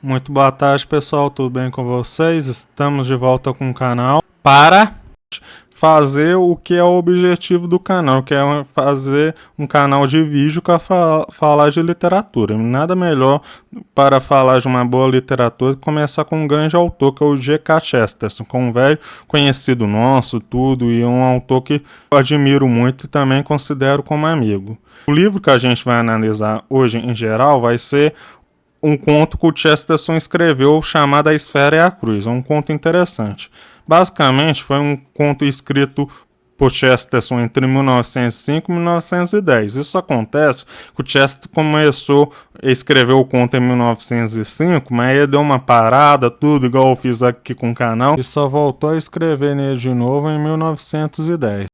Muito boa tarde, pessoal. Tudo bem com vocês? Estamos de volta com o canal para fazer o que é o objetivo do canal, que é fazer um canal de vídeo para falar de literatura. Nada melhor para falar de uma boa literatura que começar com um grande autor, que é o G.K. Chesterton, com um velho conhecido nosso, tudo, e um autor que eu admiro muito e também considero como amigo. O livro que a gente vai analisar hoje, em geral, vai ser um conto que o Chesterton escreveu chamado A Esfera e a Cruz. É um conto interessante. Basicamente, foi um conto escrito por Chesterton entre 1905 e 1910. Isso acontece que o Chesterton começou a escrever o conto em 1905, mas ele deu uma parada, tudo igual eu fiz aqui com o canal, e só voltou a escrever nele de novo em 1910.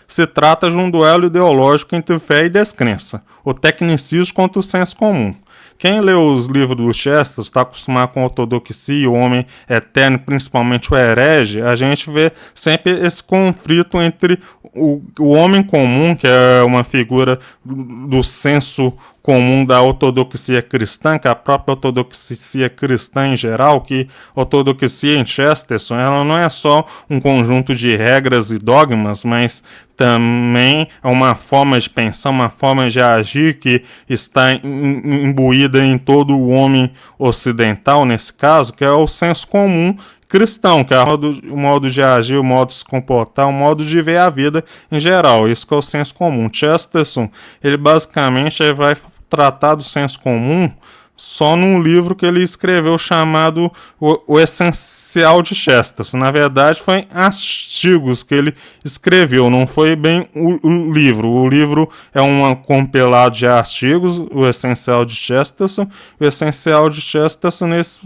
Se trata de um duelo ideológico entre fé e descrença, o tecnicismo contra o senso comum. Quem lê os livros do Chesterton está acostumado com a ortodoxia, o homem eterno, principalmente o herege, a gente vê sempre esse conflito entre o homem comum, que é uma figura do senso comum da ortodoxia cristã, que é a própria ortodoxia cristã em geral, que a ortodoxia em Chesterton, ela não é só um conjunto de regras e dogmas, mas também é uma forma de pensar, uma forma de agir que está imbuída em todo o homem ocidental, nesse caso, que é o senso comum cristão, que é o modo de agir, o modo de se comportar, o modo de ver a vida em geral. Isso que é o senso comum. Chesterton, ele basicamente vai tratar do senso comum só num livro que ele escreveu chamado O Essencial de Chesterton. Na verdade, foi artigos que ele escreveu, não foi bem o livro. O livro é um compilado de artigos, O Essencial de Chesterton. O Essencial de Chesterton, nesse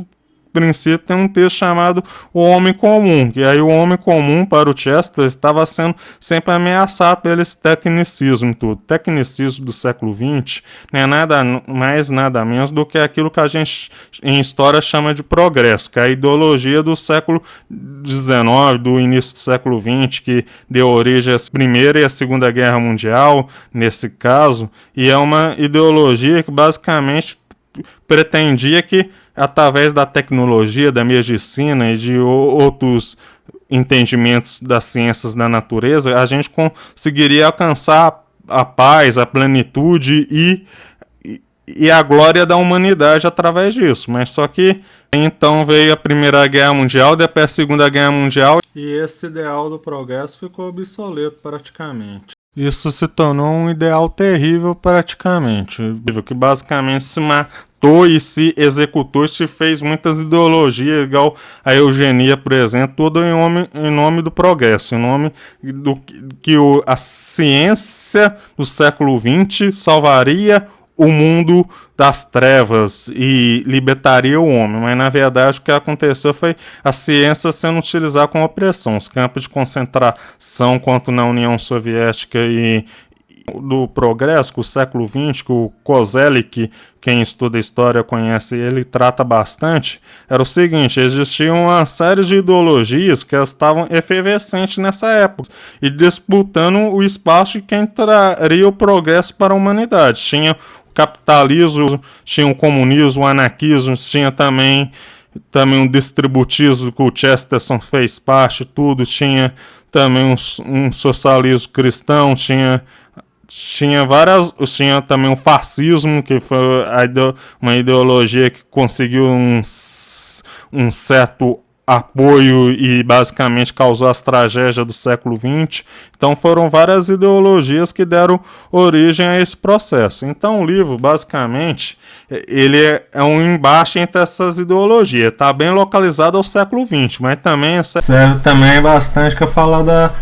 princípio, tem um texto chamado O Homem Comum, que aí o homem comum para o Chesterton estava sendo sempre ameaçado pelo esse tecnicismo e tudo. O tecnicismo do século XX não é nada mais, nada menos do que aquilo que a gente em história chama de progresso, que é a ideologia do século XIX, do início do século XX, que deu origem à Primeira e à Segunda Guerra Mundial, nesse caso, e é uma ideologia que basicamente pretendia que através da tecnologia, da medicina e de outros entendimentos das ciências da natureza, a gente conseguiria alcançar a paz, a plenitude e a glória da humanidade através disso. Mas só que então veio a Primeira Guerra Mundial, depois a Segunda Guerra Mundial, e esse ideal do progresso ficou obsoleto praticamente. Isso se tornou um ideal terrível praticamente, que basicamente se matou e se executou e se fez muitas ideologias, igual a eugenia, por exemplo, tudo em nome do progresso, em nome do que a ciência do século XX salvaria o mundo das trevas e libertaria o homem, mas na verdade o que aconteceu foi a ciência sendo utilizada como opressão. Os campos de concentração, quanto na União Soviética e do progresso, que o século XX, que o Kozelik, quem estuda história conhece, ele trata bastante, era o seguinte: existia uma série de ideologias que estavam efervescentes nessa época e disputando o espaço de quem traria o progresso para a humanidade. Tinha o capitalismo, tinha o comunismo, o anarquismo, tinha também o distributismo que o Chesterton fez parte, tudo, tinha também um socialismo cristão, tinha também o fascismo, que foi uma ideologia que conseguiu um certo apoio e basicamente causou as tragédias do século XX. Então foram várias ideologias que deram origem a esse processo. Então o livro, basicamente, ele é um embate entre essas ideologias. Está bem localizado ao século XX, mas também serve também bastante para falar da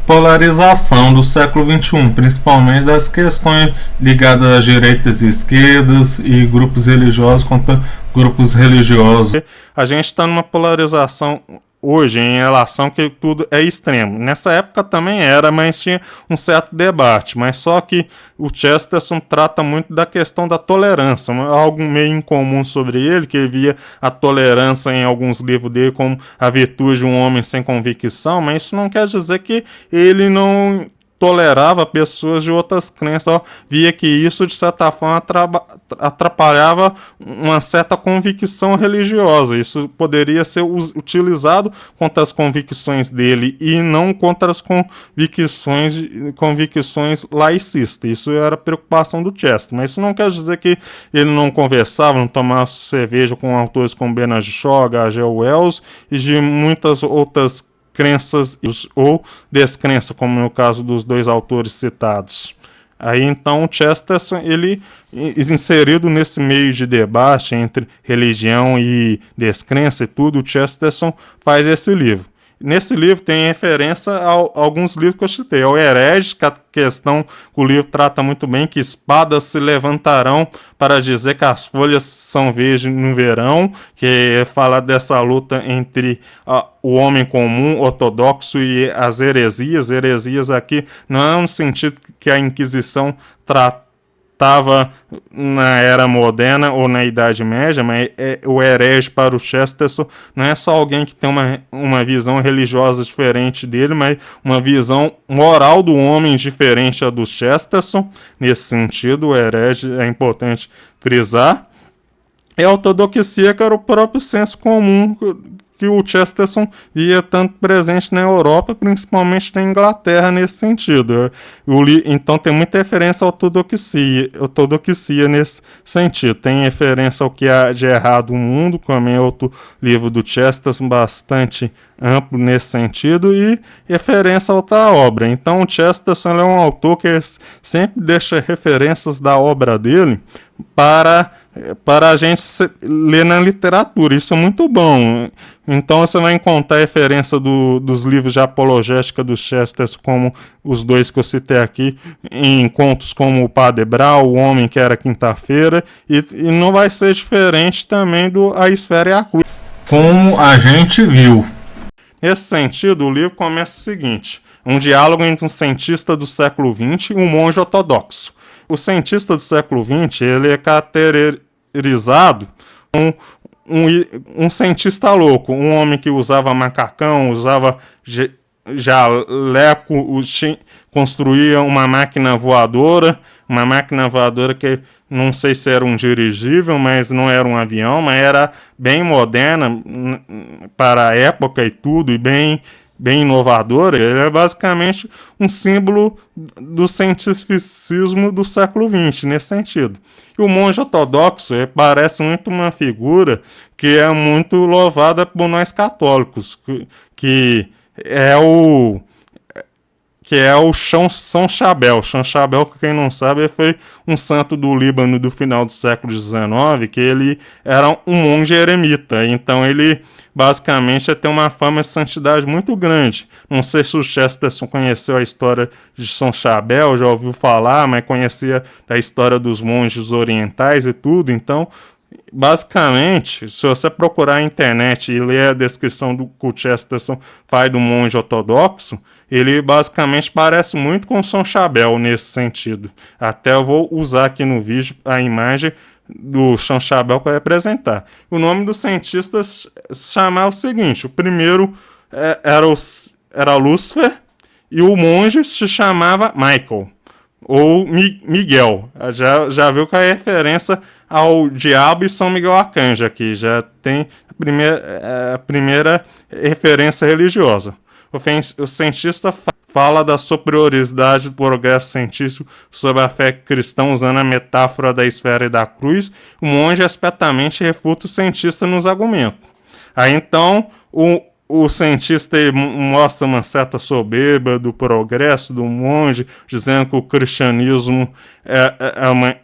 polarização do século XXI, principalmente das questões ligadas às direitas e esquerdas e grupos religiosos contra grupos religiosos. A gente está numa polarização hoje em relação que tudo é extremo. Nessa época também era, mas tinha um certo debate. Mas só que o Chesterton trata muito da questão da tolerância, algo meio incomum sobre ele, que via a tolerância em alguns livros dele como a virtude de um homem sem convicção, mas isso não quer dizer que ele não tolerava pessoas de outras crenças, via que isso, de certa forma, atrapalhava uma certa convicção religiosa. Isso poderia ser utilizado contra as convicções dele e não contra as convicções laicistas. Isso era a preocupação do Chester. Mas isso não quer dizer que ele não conversava, não tomava cerveja com autores como Bernard Shaw, H.G. Wells e de muitas outras crenças ou descrença, como no caso dos dois autores citados. Aí então o Chesterton, ele, inserido nesse meio de debate entre religião e descrença e tudo, o Chesterton faz esse livro. Nesse livro tem referência a alguns livros que eu citei. Ao Herege, que a questão que o livro trata muito bem, que espadas se levantarão para dizer que as folhas são verdes no verão, que fala dessa luta entre o homem comum, ortodoxo, e as heresias. Heresias aqui não é no sentido que a Inquisição estava na Era Moderna ou na Idade Média, mas o herege para o Chesterton não é só alguém que tem uma visão religiosa diferente dele, mas uma visão moral do homem diferente a do Chesterton. Nesse sentido, o herege é importante frisar. E a ortodoxia, que era o próprio senso comum que o Chesterton via tanto presente na Europa, principalmente na Inglaterra, nesse sentido. Então tem muita referência à ortodoxia nesse sentido. Tem referência ao que há de errado no mundo, como é outro livro do Chesterton, bastante amplo nesse sentido, e referência a outra obra. Então o Chesterton é um autor que sempre deixa referências da obra dele para a gente ler na literatura. Isso é muito bom. Então você vai encontrar referência dos livros de apologética do Chesterton, como os dois que eu citei aqui, em contos como O Padre Brown, O Homem que Era Quinta-feira, e não vai ser diferente também do A Esfera e a Cruz, como a gente viu. Nesse sentido, o livro começa o seguinte: um diálogo entre um cientista do século XX e um monge ortodoxo. O cientista do século XX, ele é caracterizado como um cientista louco, um homem que usava macacão, usava jaleco, construía uma máquina voadora que não sei se era um dirigível, mas não era um avião, mas era bem moderna para a época e tudo, e bem inovadora. Ele é basicamente um símbolo do cientificismo do século XX, nesse sentido. E o monge ortodoxo parece muito uma figura que é muito louvada por nós católicos, que é o São Chabel. São Chabel, que quem não sabe, foi um santo do Líbano do final do século XIX, que ele era um monge eremita. Então ele basicamente tem uma fama de santidade muito grande. Não sei se o Chesterton conheceu a história de São Chabel, já ouviu falar, mas conhecia a história dos monges orientais e tudo. Então, basicamente, se você procurar na internet e ler a descrição do que o Chesterton faz do monge ortodoxo, ele basicamente parece muito com São Chabel nesse sentido. Até eu vou usar aqui no vídeo a imagem do São Chabel para representar. O nome dos cientistas se chamava o seguinte: o primeiro era Lúcifer e o monge se chamava Michael ou Miguel. Já viu que a referência ao diabo e São Miguel Arcanjo aqui, já tem a primeira referência religiosa. O cientista fala da superioridade do progresso científico sobre a fé cristã usando a metáfora da esfera e da cruz. O monge espertamente refuta o cientista nos argumentos. Aí então o cientista mostra uma certa soberba do progresso do monge, dizendo que o cristianismo é uma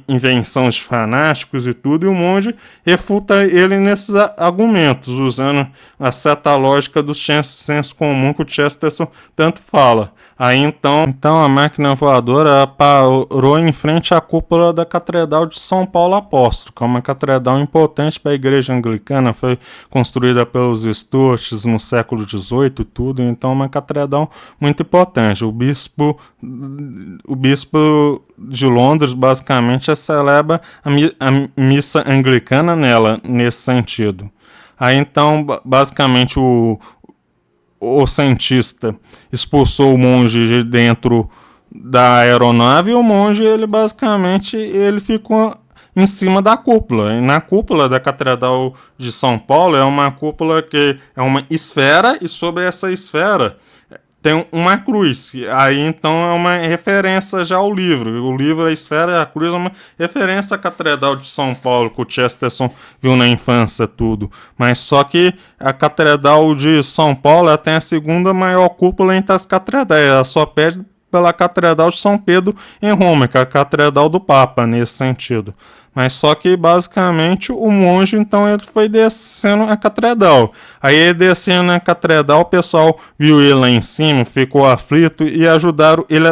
invenção de fanáticos e tudo, e o monge refuta ele nesses argumentos, usando a certa lógica do senso comum que o Chesterton tanto fala. Aí então a máquina voadora parou em frente à cúpula da Catedral de São Paulo Apóstolo, que é uma catedral importante para a Igreja Anglicana, foi construída pelos Stuarts no século XVIII e tudo, então é uma catedral muito importante. O bispo de Londres basicamente celebra a missa anglicana nela, nesse sentido. Aí então basicamente o cientista expulsou o monge de dentro da aeronave, e o monge, ele basicamente, ele ficou em cima da cúpula. E na cúpula da Catedral de São Paulo é uma cúpula que é uma esfera, e sobre essa esfera tem uma cruz. Aí então é uma referência já ao livro. O livro, a esfera e a cruz, é uma referência à Catedral de São Paulo, que o Chesterton viu na infância, tudo. Mas só que a Catedral de São Paulo, ela tem a segunda maior cúpula entre as catedrais. Ela só perde pela Catedral de São Pedro em Roma, que é a Catedral do Papa, nesse sentido. Mas só que, basicamente, o monge, então, ele foi descendo a catedral. Aí, ele descendo a catedral, o pessoal viu ele lá em cima, ficou aflito e ajudaram ele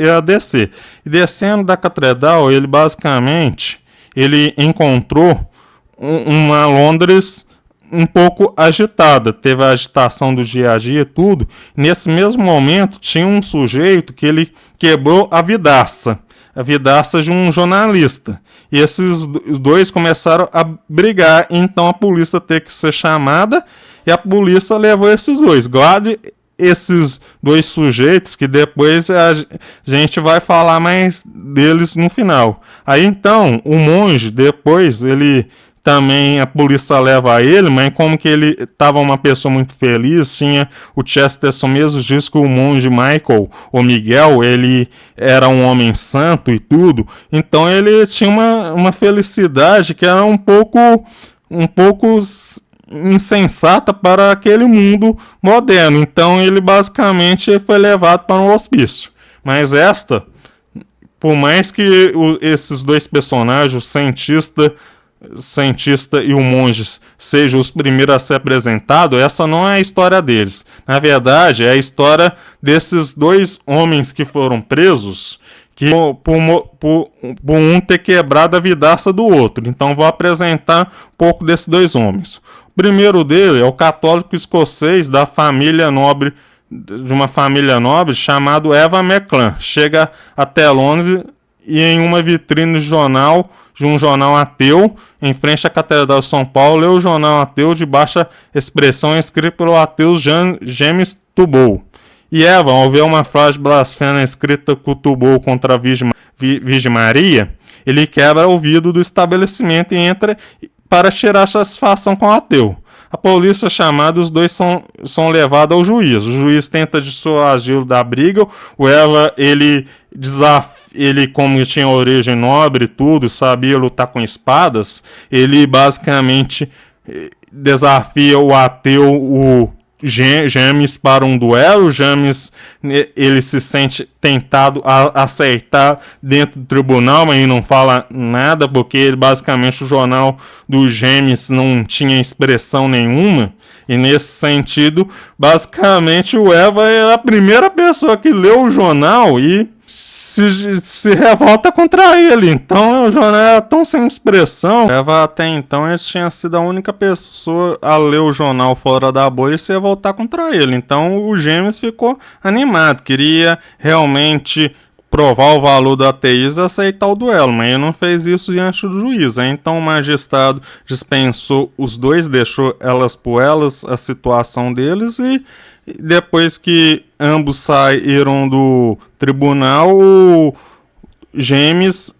a descer. E descendo da catedral, ele, basicamente, ele encontrou uma Londres um pouco agitada. Teve a agitação do dia a dia e tudo. Nesse mesmo momento, tinha um sujeito que ele quebrou a vidraça de um jornalista. E esses dois começaram a brigar, então a polícia teve que ser chamada, e a polícia levou esses dois. Guarde esses dois sujeitos, que depois a gente vai falar mais deles no final. Aí então, o monge, depois, ele também, a polícia leva ele, mas como que ele estava uma pessoa muito feliz, tinha o Chesterton mesmo diz que o monge Michael, ou Miguel, ele era um homem santo e tudo, então ele tinha uma felicidade que era um pouco insensata para aquele mundo moderno. Então ele basicamente foi levado para um hospício. Mas por mais que esses dois personagens, o cientista e o monge, sejam os primeiros a ser apresentados, essa não é a história deles. Na verdade, é a história desses dois homens que foram presos, que por um ter quebrado a vidraça do outro. Então vou apresentar um pouco desses dois homens. O primeiro dele é o católico escocês da família nobre, de uma família nobre chamado Eva McClan. Chega até Londres e em uma vitrine de um jornal ateu, em frente à Catedral de São Paulo, lê o jornal ateu de baixa expressão escrito pelo ateu James Tubal. E Eva, ao ver uma frase blasfema escrita com Tubal contra a Virgem Maria, ele quebra o vidro do estabelecimento e entra para tirar satisfação com o ateu. A polícia chamada, os dois são levados ao juiz. O juiz tenta dissuadi-lo da briga. O Eva, ele como tinha origem nobre e tudo, sabia lutar com espadas, ele basicamente desafia o ateu, o James, para um duelo. James, ele se sente tentado a aceitar dentro do tribunal, mas ele não fala nada, porque ele, basicamente o jornal do James não tinha expressão nenhuma. E nesse sentido, basicamente o Eva é a primeira pessoa que leu o jornal e se revolta contra ele. Então o jornal era tão sem expressão. Eva até então ele tinha sido a única pessoa a ler o jornal fora da bolha e se revoltar contra ele. Então o James ficou animado, queria realmente provar o valor do ateísmo e aceitar o duelo, mas ele não fez isso diante do juiz. Então o magistrado dispensou os dois, deixou elas por elas, a situação deles, e depois que ambos saíram do tribunal, o James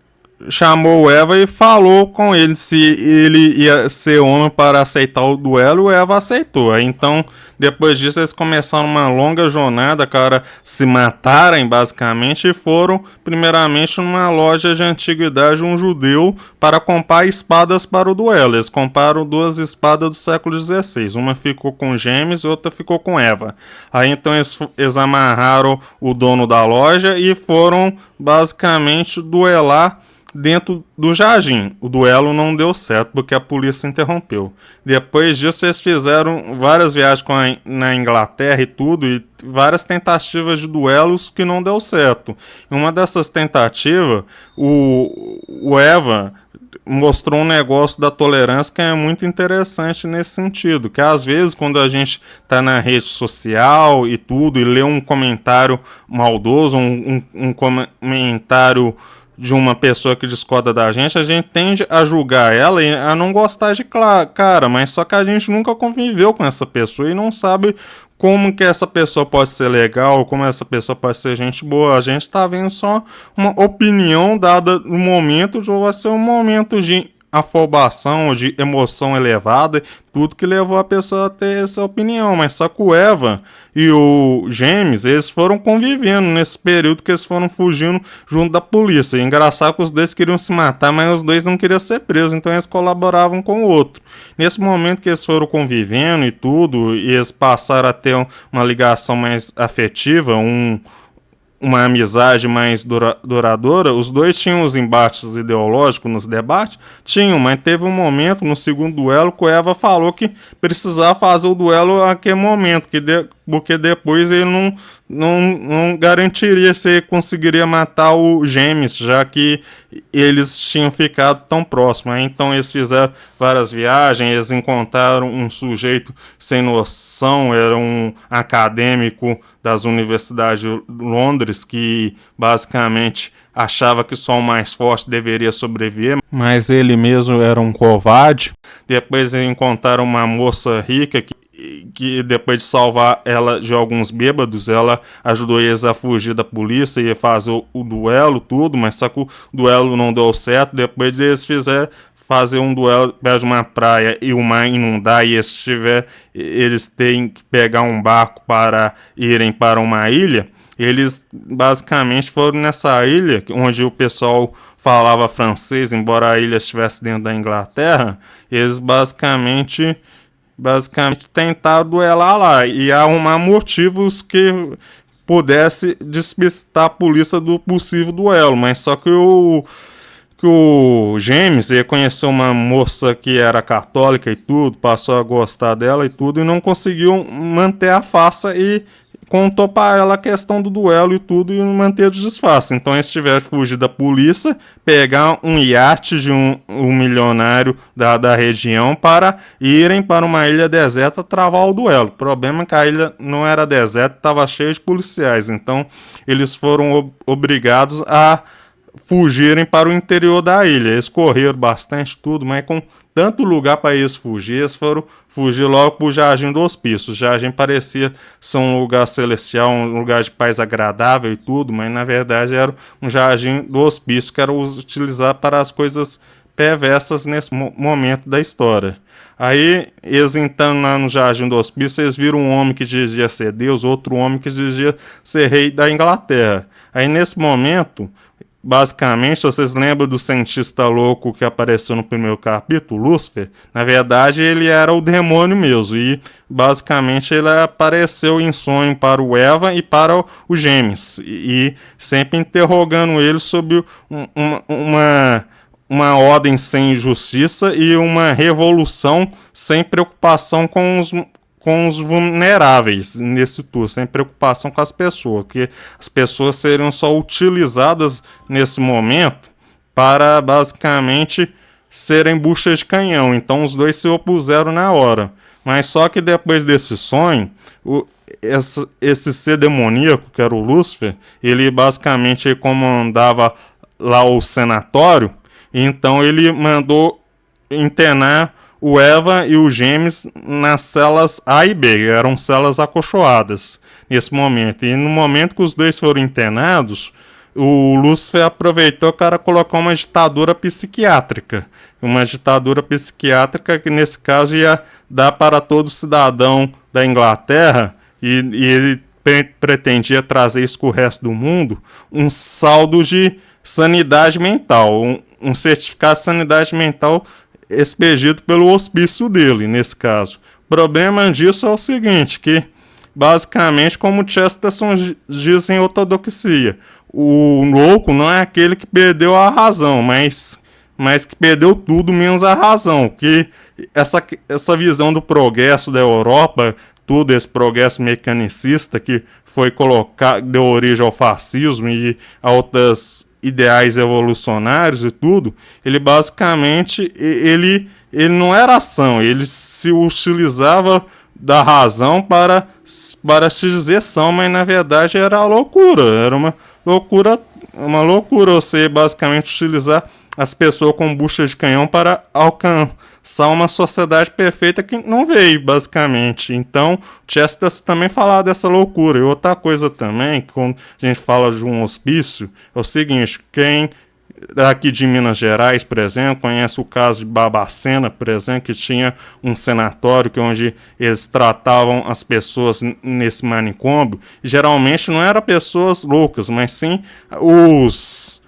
chamou Eva e falou com ele se ele ia ser homem para aceitar o duelo. O Eva aceitou. Aí, então, depois disso, eles começaram uma longa jornada, cara, se matarem basicamente, e foram primeiramente numa loja de antiguidade, um judeu, para comprar espadas para o duelo. Eles compraram duas espadas do século XVI, uma ficou com James e outra ficou com Eva. Aí então eles amarraram o dono da loja e foram basicamente duelar dentro do jardim. O duelo não deu certo porque a polícia interrompeu. Depois disso, eles fizeram várias viagens na Inglaterra e tudo, e várias tentativas de duelos que não deu certo. Em uma dessas tentativas, o Eva mostrou um negócio da tolerância que é muito interessante nesse sentido, que às vezes quando a gente está na rede social e tudo, e lê um comentário maldoso, um comentário de uma pessoa que discorda da gente, a gente tende a julgar ela e a não gostar de cara, mas só que a gente nunca conviveu com essa pessoa e não sabe como que essa pessoa pode ser legal, como essa pessoa pode ser gente boa. A gente tá vendo só uma opinião dada no momento, ou vai ser um momento de afobação, de emoção elevada, tudo que levou a pessoa a ter essa opinião. Mas só que o Evan e o James, eles foram convivendo nesse período que eles foram fugindo junto da polícia. E engraçado que os dois queriam se matar, mas os dois não queriam ser presos, então eles colaboravam com o outro. Nesse momento que eles foram convivendo e tudo, e eles passaram a ter uma ligação mais afetiva, uma amizade mais duradoura, os dois tinham os embates ideológicos nos debates? Tinham, mas teve um momento no segundo duelo que o Eva falou que precisava fazer o duelo naquele momento, porque depois ele não garantiria se conseguiria matar o James, já que eles tinham ficado tão próximos. Então eles fizeram várias viagens, eles encontraram um sujeito sem noção, era um acadêmico das universidades de Londres, que basicamente achava que só o mais forte deveria sobreviver, mas ele mesmo era um covarde. Depois encontraram uma moça rica que depois de salvar ela de alguns bêbados, ela ajudou eles a fugir da polícia e fazer o duelo, tudo, mas só que o duelo não deu certo. Depois eles fizeram fazer um duelo perto de uma praia e o mar inundar e eles têm que pegar um barco para irem para uma ilha. Eles basicamente foram nessa ilha onde o pessoal falava francês, embora a ilha estivesse dentro da Inglaterra. Eles basicamente tentaram duelar lá e arrumar motivos que pudesse despistar a polícia do possível duelo, mas só que o James, ele conheceu uma moça que era católica e tudo, passou a gostar dela e tudo, e não conseguiu manter a farsa e contou para ela a questão do duelo e tudo, e manter o disfarce. Então eles tiveram que fugir da polícia, pegar um iate de um milionário da região para irem para uma ilha deserta travar o duelo. O problema é que a ilha não era deserta, estava cheia de policiais, então eles foram obrigados a fugirem para o interior da ilha. Eles correram bastante tudo, mas com tanto lugar para eles fugir, eles foram fugir logo para o Jardim do Hospício. O jardim parecia ser um lugar celestial, um lugar de paz agradável e tudo, mas na verdade era um jardim do hospício que era utilizado para as coisas perversas nesse momento da história. Aí, eles entrando lá no Jardim do Hospício, eles viram um homem que dizia ser Deus, outro homem que dizia ser rei da Inglaterra. Aí, nesse momento, basicamente, vocês lembram do cientista louco que apareceu no primeiro capítulo, Lúcifer? Na verdade, ele era o demônio mesmo. E, basicamente, ele apareceu em sonho para o Eva e para o James. E sempre interrogando ele sobre uma ordem sem justiça e uma revolução sem preocupação com os vulneráveis nesse tour, sem preocupação com as pessoas, que as pessoas seriam só utilizadas nesse momento para basicamente serem buchas de canhão. Então os dois se opuseram na hora. Mas só que depois desse sonho, esse ser demoníaco, que era o Lúcifer, ele basicamente comandava lá o senatório. Então ele mandou internar o Eva e o James nas celas A e B, eram celas acolchoadas nesse momento. E no momento que os dois foram internados, o Lúcifer aproveitou para colocar uma ditadura psiquiátrica. Uma ditadura psiquiátrica que nesse caso ia dar para todo cidadão da Inglaterra, e ele pretendia trazer isso com o resto do mundo, um saldo de sanidade mental, um certificado de sanidade mental expedido pelo hospício dele, nesse caso. O problema disso é o seguinte, que basicamente, como Chesterton diz em Ortodoxia, o louco não é aquele que perdeu a razão, mas que perdeu tudo menos a razão, que essa visão do progresso da Europa, todo esse progresso mecanicista que foi colocado, deu origem ao fascismo e a outras ideais evolucionários e tudo, ele basicamente ele não era ação, ele se utilizava da razão para se dizer ação, mas na verdade era loucura, era uma loucura uma loucura você basicamente utilizar as pessoas com bucha de canhão para alcançar uma sociedade perfeita que não veio, basicamente. Então, Chesterton também falava dessa loucura. E outra coisa também, quando a gente fala de um hospício, é o seguinte, quem aqui de Minas Gerais, por exemplo, conhece o caso de Babacena, por exemplo, que tinha um sanatório onde eles tratavam as pessoas nesse manicômio. E geralmente não eram pessoas loucas, mas sim os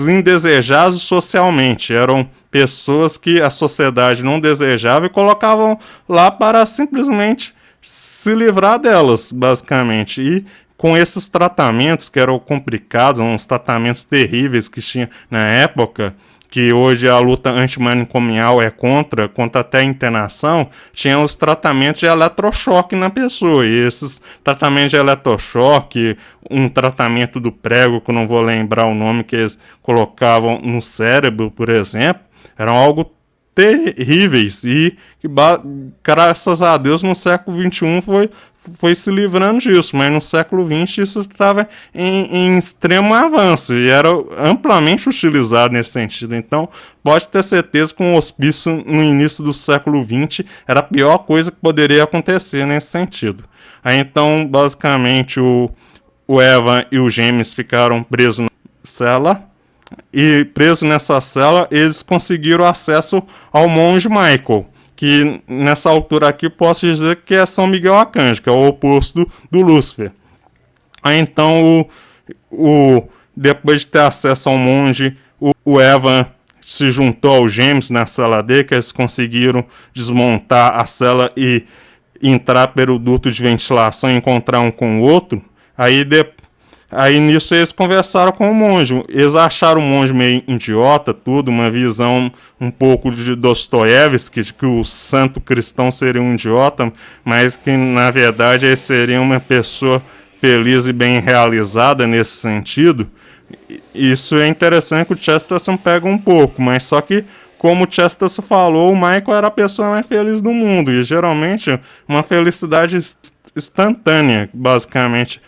indesejados socialmente. Eram pessoas que a sociedade não desejava e colocavam lá para simplesmente se livrar delas, basicamente. E com esses tratamentos que eram complicados, uns tratamentos terríveis que tinha na época, que hoje a luta antimanicomial é contra até a internação, tinha os tratamentos de eletrochoque na pessoa. E esses tratamentos de eletrochoque, um tratamento do prego, que eu não vou lembrar o nome, que eles colocavam no cérebro, por exemplo, eram algo terríveis. E graças a Deus no século XXI foi se livrando disso, mas no século XX isso estava em extremo avanço e era amplamente utilizado nesse sentido. Então, pode ter certeza que um hospício no início do século XX era a pior coisa que poderia acontecer nesse sentido. Aí, então, basicamente, o Evan e os gêmeos ficaram presos na cela, e presos nessa cela, eles conseguiram acesso ao monge Michael, que nessa altura aqui posso dizer que é São Miguel Arcanjo, que é o oposto do Lúcifer. Aí então, depois de ter acesso ao monge, o Evan se juntou aos gêmeos na cela dele, que eles conseguiram desmontar a cela e entrar pelo duto de ventilação e encontrar um com o outro. Aí nisso eles conversaram com o monge. Eles acharam o monge meio idiota, tudo, uma visão um pouco de Dostoiévski, que o santo cristão seria um idiota, mas que na verdade ele seria uma pessoa feliz e bem realizada nesse sentido. Isso é interessante que o Chesterton pega um pouco, mas só que, como o Chesterton falou, o Michael era a pessoa mais feliz do mundo, e geralmente uma felicidade instantânea, basicamente,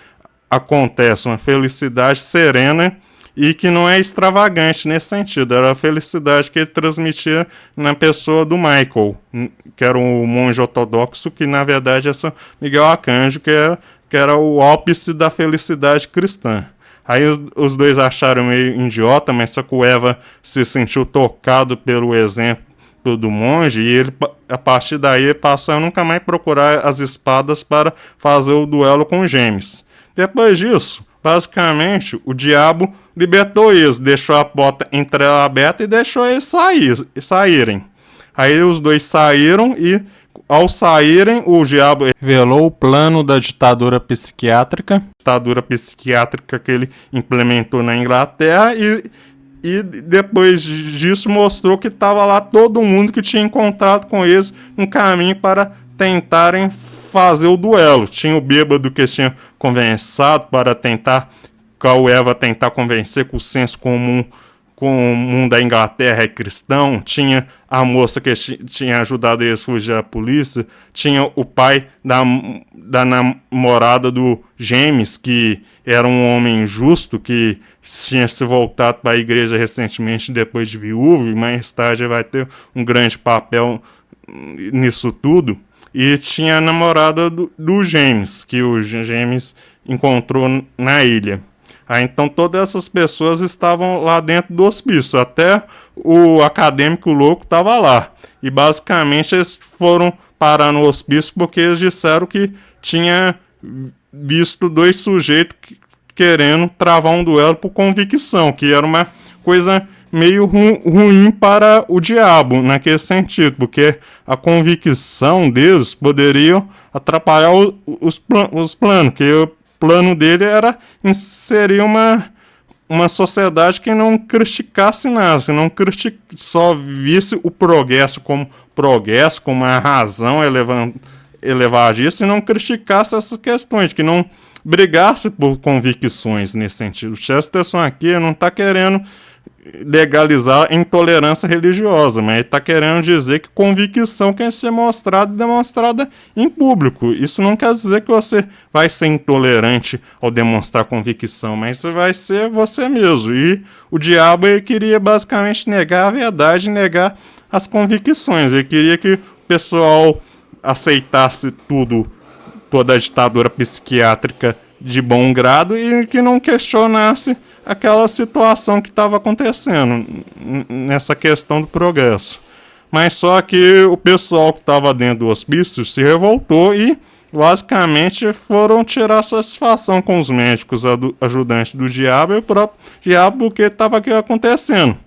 acontece, uma felicidade serena e que não é extravagante nesse sentido. Era a felicidade que ele transmitia na pessoa do Michael, que era o monge ortodoxo, que na verdade é São Miguel Arcanjo, que era o ápice da felicidade cristã. Aí os dois acharam meio idiota, mas só que o Eva se sentiu tocado pelo exemplo do monge, e ele, a partir daí, passou a nunca mais procurar as espadas para fazer o duelo com gêmeos. Depois disso, basicamente, o diabo libertou eles, deixou a porta entreaberta e deixou eles saírem. Aí os dois saíram e, ao saírem, o diabo revelou o plano da ditadura psiquiátrica que ele implementou na Inglaterra, e depois disso mostrou que estava lá todo mundo que tinha encontrado com eles um caminho para tentarem fazer o duelo. Tinha o bêbado que tinha conversado para tentar, o Eva tentar convencer que o senso comum da Inglaterra é cristão. Tinha a moça que tinha ajudado eles a fugir da polícia. Tinha o pai da namorada do James, que era um homem justo, que tinha se voltado para a igreja recentemente depois de viúvo, e mais tarde vai ter um grande papel nisso tudo. E tinha a namorada do James, que o James encontrou na ilha. Aí, então todas essas pessoas estavam lá dentro do hospício, até o acadêmico louco estava lá. E basicamente eles foram parar no hospício porque eles disseram que tinha visto dois sujeitos querendo travar um duelo por convicção, que era uma coisa meio ruim para o diabo, naquele sentido, porque a convicção deles poderia atrapalhar os planos, que o plano dele era inserir uma sociedade que não criticasse nada, que não só visse o progresso, como a razão elevadíssima, e não criticasse essas questões, que não brigasse por convicções nesse sentido. O Chesterton aqui não está querendo legalizar a intolerância religiosa, mas ele está querendo dizer que convicção quer ser mostrada e demonstrada em público. Isso não quer dizer que você vai ser intolerante ao demonstrar convicção, mas vai ser você mesmo. E o diabo ele queria basicamente negar a verdade, negar as convicções. Ele queria que o pessoal aceitasse toda a ditadura psiquiátrica de bom grado e que não questionasse aquela situação que estava acontecendo nessa questão do progresso. Mas só que o pessoal que estava dentro do hospício se revoltou e basicamente foram tirar satisfação com os médicos ajudantes do diabo e o próprio diabo que estava aqui acontecendo.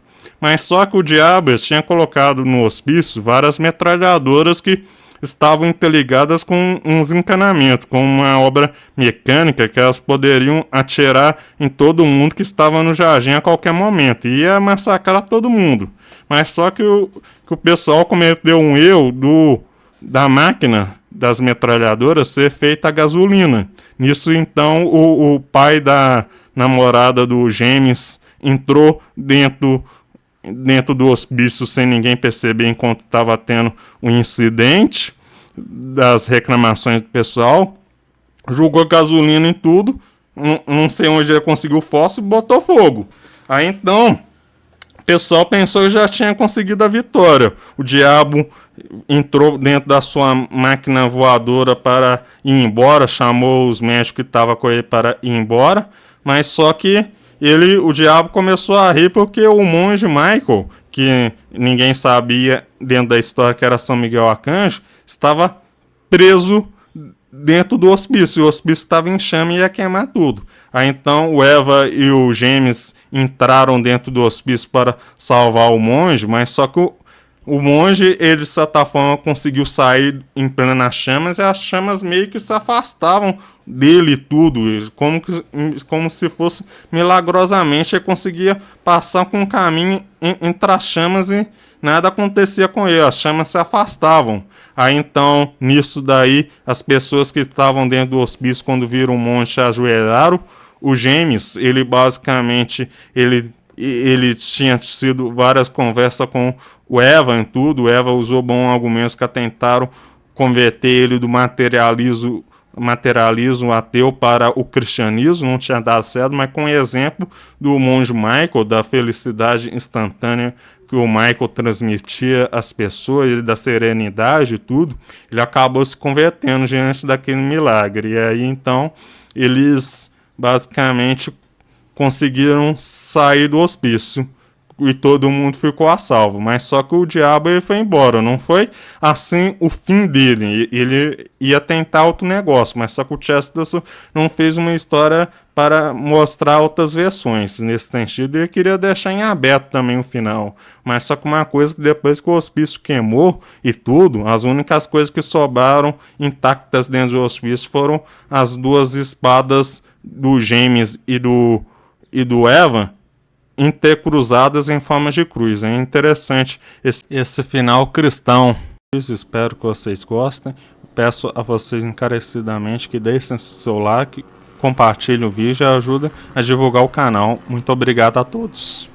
Mas só que o diabo tinha colocado no hospício várias metralhadoras que estavam interligadas com uns encanamentos, com uma obra mecânica que elas poderiam atirar em todo mundo que estava no jardim a qualquer momento. E ia massacrar todo mundo. Mas só que o pessoal cometeu um erro da máquina das metralhadoras ser feita a gasolina. Nisso, então, o pai da namorada do James entrou dentro do hospício sem ninguém perceber enquanto estava tendo um incidente das reclamações do pessoal, jogou gasolina em tudo, não sei onde ele conseguiu fósforo e botou fogo. Aí então o pessoal pensou que já tinha conseguido a vitória. O diabo entrou dentro da sua máquina voadora para ir embora, chamou os médicos que estavam com ele para ir embora, mas só que o diabo começou a rir porque o monge Michael, que ninguém sabia dentro da história que era São Miguel Arcanjo, estava preso dentro do hospício. O hospício estava em chama e ia queimar tudo. Aí então o Eva e o James entraram dentro do hospício para salvar o monge, mas só que o monge, ele de certa forma conseguiu sair em plenas chamas e as chamas meio que se afastavam dele e tudo, como se fosse milagrosamente ele conseguia passar com um caminho entre as chamas e nada acontecia com ele, as chamas se afastavam. Aí então, nisso daí, as pessoas que estavam dentro do hospício quando viram o monge se ajoelharam. O James, ele basicamente, ele tinha tido várias conversas com o Eva em tudo. O Eva usou bons argumentos que tentaram converter ele do materialismo ateu para o cristianismo. Não tinha dado certo, mas com o exemplo do monge Michael, da felicidade instantânea que o Michael transmitia às pessoas, ele da serenidade e tudo, ele acabou se convertendo diante daquele milagre. E aí então eles basicamente conseguiram sair do hospício e todo mundo ficou a salvo. Mas só que o diabo ele foi embora. Não foi assim o fim dele. Ele ia tentar outro negócio, mas só que o Chesterton não fez uma história para mostrar outras versões. Nesse sentido, ele queria deixar em aberto também o final. Mas só que uma coisa que depois que o hospício queimou e tudo, as únicas coisas que sobraram intactas dentro do hospício foram as duas espadas do James e do Evan intercruzadas em forma de cruz. É interessante esse final cristão. Espero que vocês gostem. Peço a vocês encarecidamente que deixem seu like, compartilhem o vídeo e ajudem a divulgar o canal. Muito obrigado a todos.